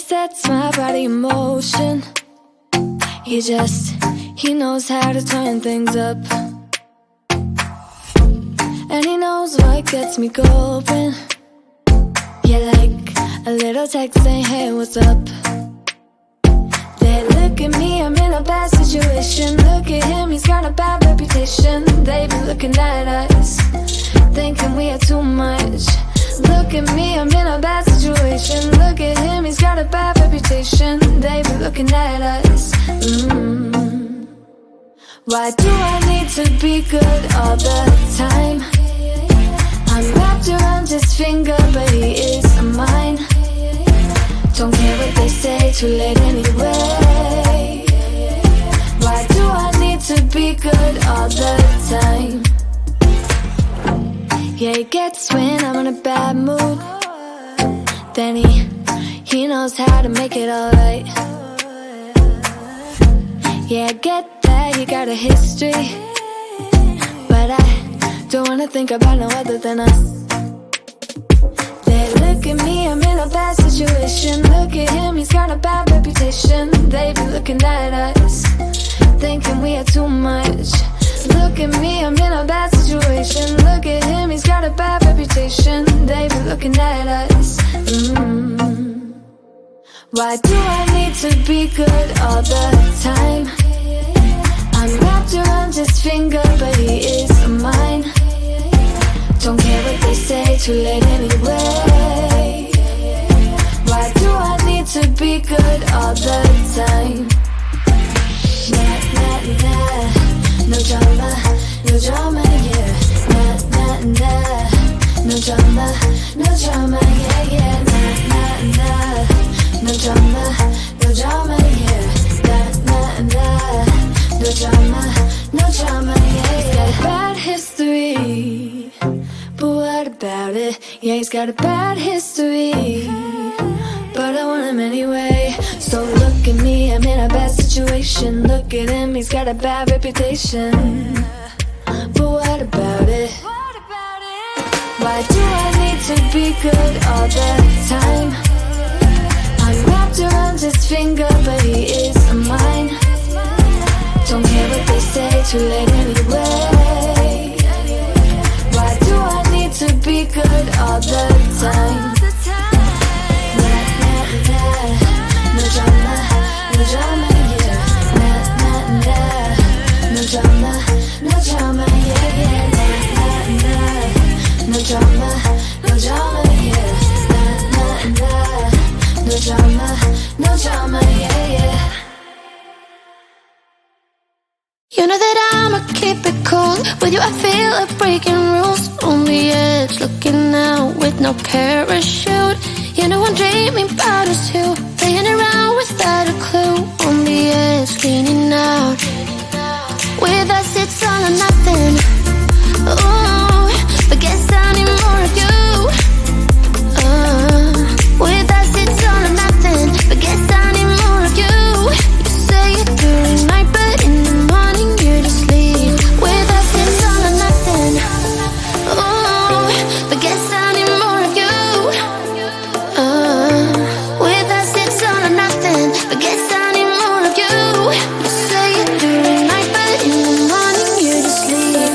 sets my body in motion. He knows how to turn things up. And he knows what gets me going. Yeah, like a little text saying, hey, what's up? They look at me, I'm in a bad situation. Look at him, he's got a bad reputation. They be looking at us, thinking we are too much. Look at me, I'm in a bad situation. Look at him, he's got a bad reputation. They be looking at us. Why do I need to be good all the time? I'm wrapped around his finger, but he is mine. Don't care what they say, too late anyway. Why do I need to be good all the time? Yeah, he gets when I'm in a bad mood. Then he knows how to make it alright. Yeah, I get that he got a history, but I don't wanna think about no other than us. They look at me, I'm in a bad situation. Look at him, he's got a bad reputation. They be looking at us, thinking we are too much. Look at me, I'm in a bad situation. Look at him, he's got a bad reputation. They be looking at us. Why do I need to be good all the time? I'm wrapped around his finger, but he is mine. Don't care what they say, too late anyway. Why do I need to be good all the time? Nah, nah, nah. No drama, no drama, yeah. Nah, nah, nah. No drama, no drama, yeah, yeah. Nah, nah, nah. No drama, no drama, yeah. Nah, nah, nah. No drama, no drama, yeah, yeah. He's got a bad history, but what about it? Yeah, he's got a bad history, but I want him anyway. So look at me, I'm in a bad situation. Look at him, he's got a bad reputation, but what about it? Why do I need to be good all the time? I'm wrapped around his finger, but he is mine. Don't care what they say, too late anyway. Why do I need to be good all the time? Nah, nah, nah. No drama, no drama, yeah. Nah, nah, nah. No drama, no drama, yeah, yeah. Nah, nah, nah. No drama, no drama, yeah. Nah, nah, nah. No drama, no drama, yeah, yeah. You know that I'ma keep it cool. With you I feel like breaking rules. On the edge, looking out with no parachute. You know I'm dreaming about us too. Playing around without a clue. On the edge, leaning out. With us it's all or nothing. Ooh, but guess I need more of you. With us it's all or nothing. But guess I need more of you. You say it during night, but in the morning you just leave. With us it's all or nothing. Ooh, but guess I need more of you. With us it's all or nothing. But guess I need more of you. You say it during night, but in the morning you just leave.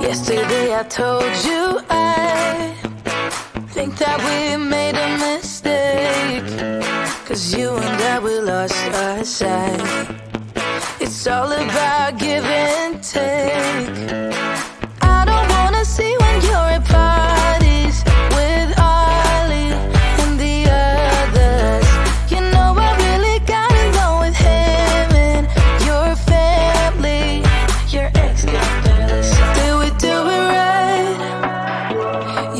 Yesterday I told you I think that we made a mistake, 'cause you and I, we lost our sight. It's all about give and take. I don't wanna see when you're at parties with Ollie and the others. You know I really got along with him and your family. Your ex got jealous. Did we do it right?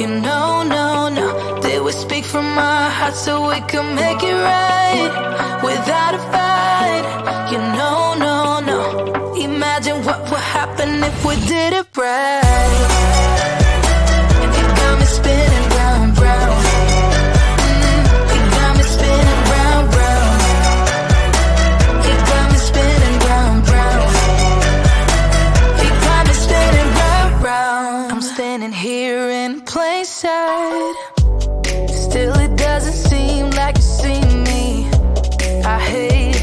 You know, no. Did we speak from our hearts so we can make it right without a fight? You know, no. Imagine what would happen if we did it right. You got me spinning round, round. You got me spinning round, round. You got me spinning round, round. You got me spinning round, round. I'm standing here in plain sight. Still it doesn't seem like you see me. I hate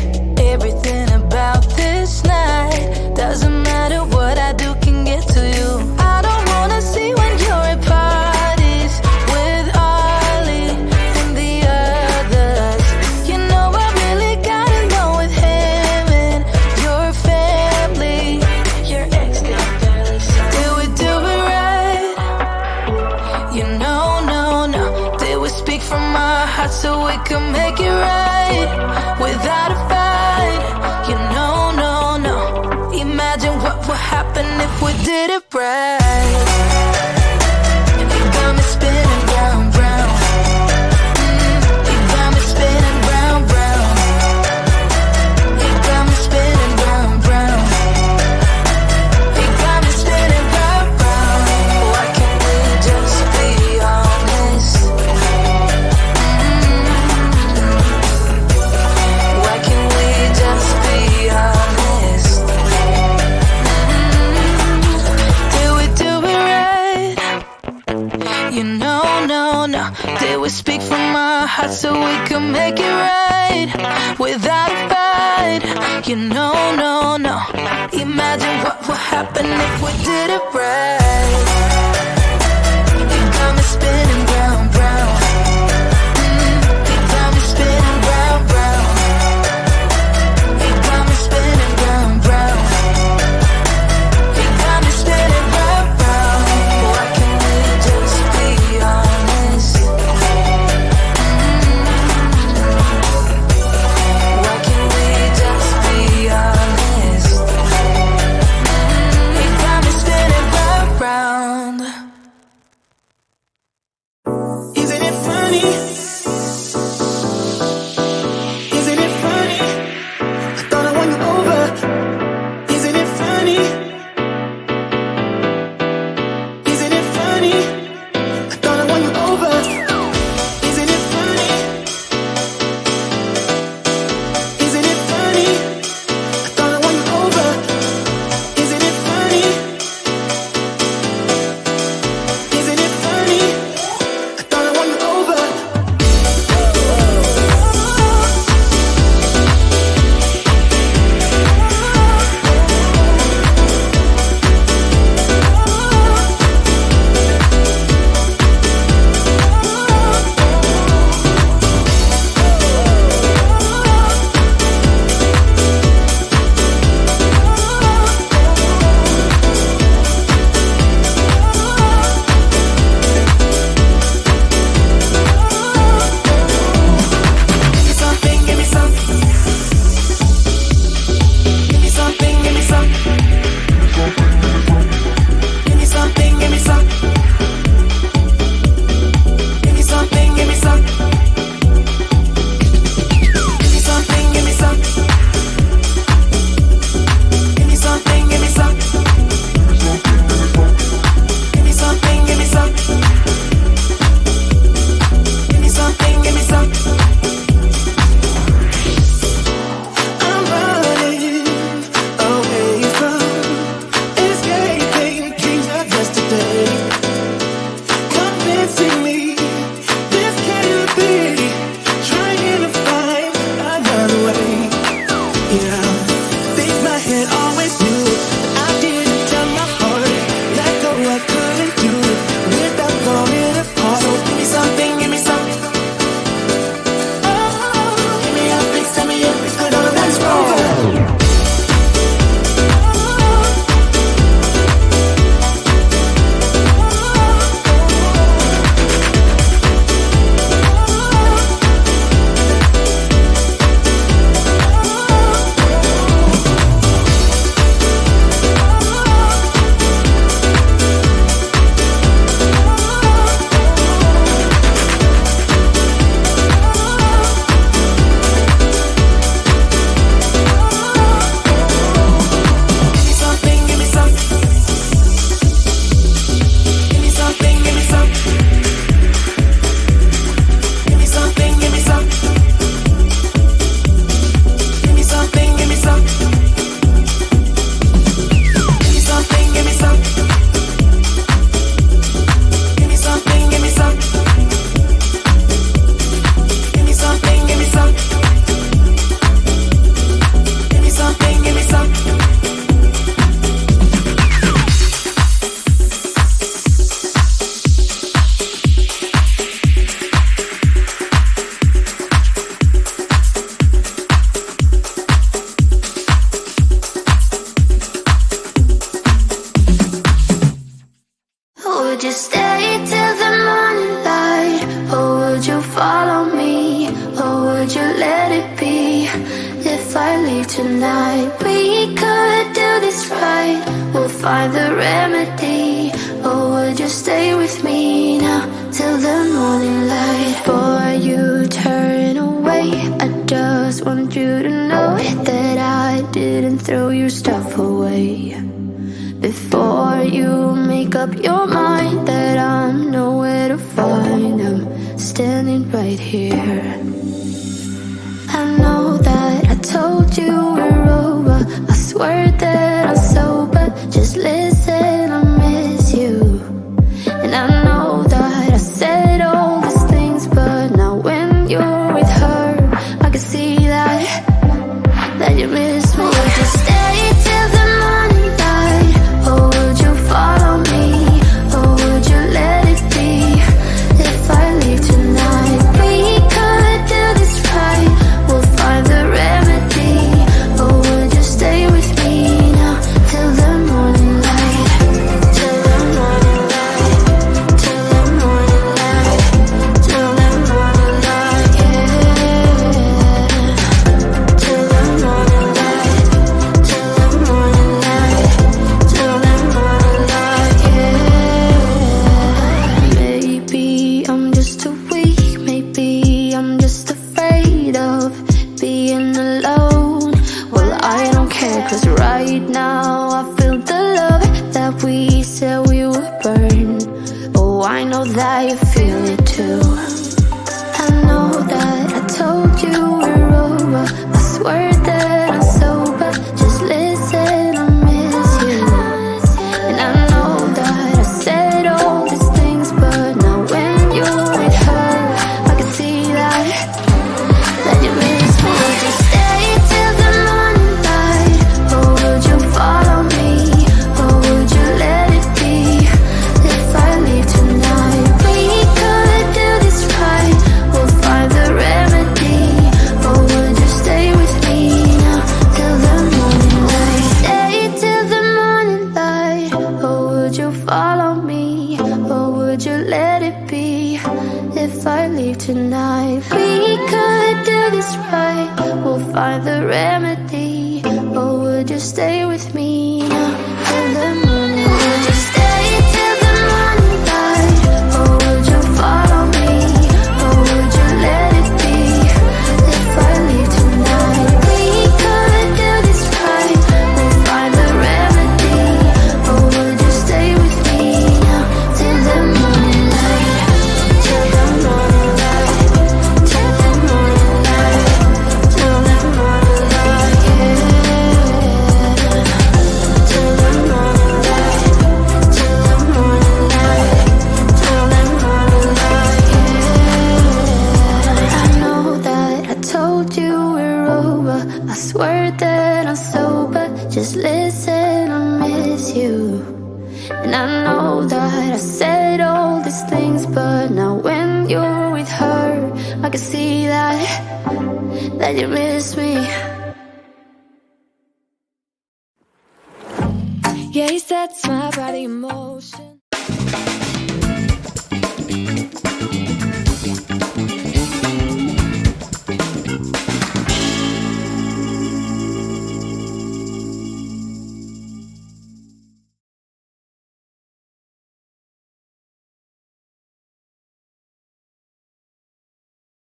everything about this night. Doesn't matter what I do can get to you. I don't wanna see when you're at parties with Ollie and the others. You know I really got along with him and your family. Your ex got jealous. Did we do it right? You know, no. Did we speak from our hearts so we can make it right without a fight? You know, no. Imagine what would happen if we did it right. You got me spinning round, round. You got me spinning round, round. You got me spinning round, round. You got me spinning round, round. Why can't we just be honest? Why can't we just be honest? You know, no. Did we speak from our hearts so we can make it right without a fight? You know, no. Imagine what would happen if we did it right. You got me spinning round, round. You got me spinning round, round. You got me spinning round, round. You got me spinning round, round. Why can't we just be honest? Why can't we just be honest? You got me spinning round, round. you let it be? If I leave tonight, we could do this right. We'll find the remedy. Or would you stay with me now till the morning light? Before you turn away, I just want you to know that I didn't throw your stuff away. Before you make up your mind that I'm nowhere to find, I'm standing right here. I know that I told you we're over. I swear that I'm sober. Just listen, I miss you. And I know that I said all these things, but now when you're with her, I can see that you miss me. Would you stay till the morning light? Or would you follow me? Or would you let it be? If I leave tonight, we could do this right. We'll find the remedy. Or would you stay with me now till the morning light? Till the morning light. Till the morning light. Till the morning light, yeah. Till the morning light. Till the morning light. Till the morning light, yeah. Maybe I'm just too weak. Maybe I'm just afraid of being alone. Well, I don't care, 'cause right now I feel the love that we said we would burn. Oh, I know that you feel it too. I know that I told you we're over. I swear that I'm sober. Just listen, I miss you. And I know that I said all these things, but now when you're with her, I can see that you miss me. Would you stay till the morning light? Or would you follow me? Or would you let it be? If I leave tonight, we could do this right. We'll find the remedy. Or would you stay with me now till the morning light? Stay till the morning light. Or would you follow me? Or would you let it be? If I leave tonight, we could do this right. We'll find the remedy. Or would you stay with me now till the morning light? Would you stay till the morning light? Or would you follow me? Or would you let it be? If I leave tonight, we could do this right. We'll find the remedy. Or would you stay with me now till the morning light? Till the morning light. Till the morning light. Till the morning light, yeah. Till the morning light. Till the morning light. Till the morning light, yeah. I know that I told you we're over. I swear that I'm sober. Just listen, I miss you. And I know that I said all these things, but now when you're with her, I can see that you miss me. Yeah, he sets my body in motion.